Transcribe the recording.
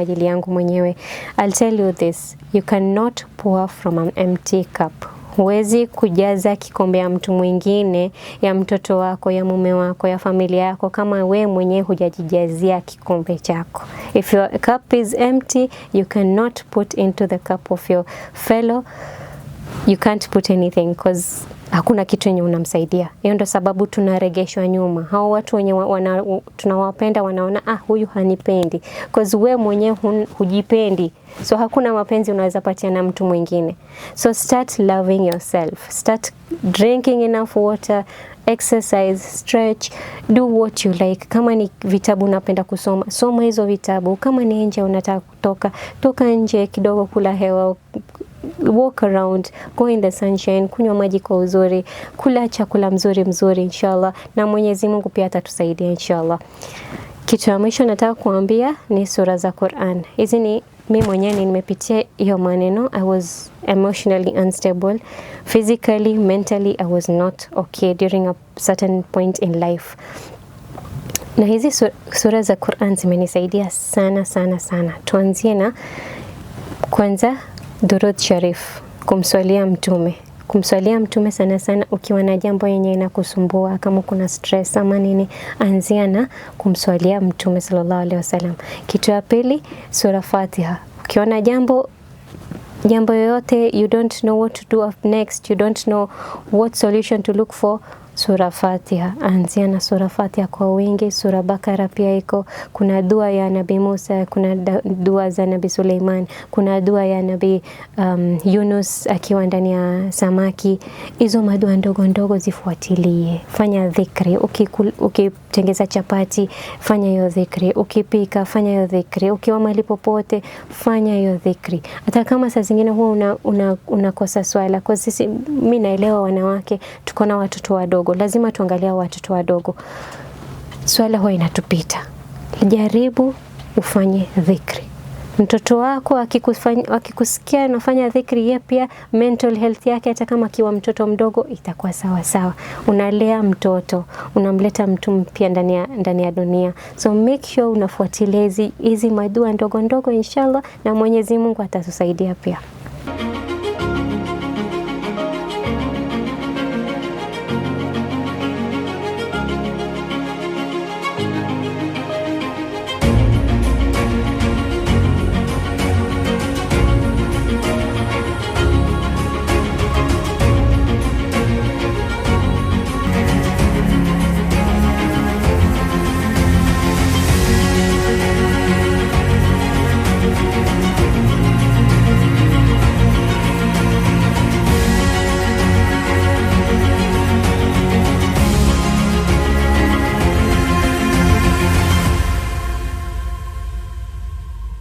ajili yangu mwenyewe. I'll tell you this, you cannot pour from an empty cup. Huwezi kujaza kikombe ya mtu mwingine, ya mtoto wako, ya mume wako, ya familia yako, kama we mwenyewe hujajijazia kikombe chako. If your cup is empty, you cannot put into the cup of your fellow. You can't put anything because hakuna kitu yenye unamsaidia. Hiyo ndo sababu tunaregeshwa nyuma. Hao watu wenye tunawapenda wanaona huyu hanipendi because we mwenyewe hujipendi. So hakuna mapenzi unaweza patia na mtu mwingine. So start loving yourself. Start drinking enough water, exercise, stretch, do what you like. Kama ni vitabu unapenda kusoma, soma hizo vitabu. Kama ni nje unataka kutoka, toka nje kidogo, kula hewa, walk around, go in the sunshine, kunywa maji kwa uzuri, kula chakula mzuri inshallah, na Mwenyezi Mungu pia atatusaidia inshallah. Kitu ya mwisho nataka kuambia ni sura za Qur'an. Hizi ni mimi mwenyewe nimepitia hiyo maneno. I was emotionally unstable, physically, mentally I was not okay during a certain point in life. Na hizi sura za Qur'an zimenisaidia sana. Tuanzie na kwanza Durud Sharif, kumswalia mtume. Kumswalia mtume sana ukiwa na jambo yenye inakusumbua, kama kuna stress ama nini, anzia na kumswalia mtume sallallahu alaihi wasallam. Kitu ya pili, sura Fatiha. Ukiona jambo yoyote, you don't know what to do next, you don't know what solution to look for, sura Fatiha. Anzia na sura Fatiha kwa wingi. Sura Bakara pia iko. Kuna dua ya Nabii Musa, kuna dua za Nabii Suleiman, kuna dua ya Nabii Yunus akiwa ndani ya samaki. Hizo madua ndogo zifuatilie. Fanya dhikri. Ukitengeza chapati, fanya hiyo dhikri. Ukipika, fanya hiyo dhikri. Ukiwa mahali popote, fanya hiyo dhikri. Hata kama saa zingine huwa unakosa swala, kwa sisi, mimi naelewa wanawake tuko na watoto wadogo, lazima tuangalia watoto wadogo, swala huwa inatupita. Jaribu ufanye dhikri. Mtoto wako akikusikia unafanya dhikri, yeye pia mental health yake, hata kama akiwa mtoto mdogo, itakuwa sawa. Unalea mtoto, unamleta mtu mpya ndani ya dunia. So make sure unafuatilia hizi madua ndogo inshallah, na Mwenyezi Mungu atatusaidia pia.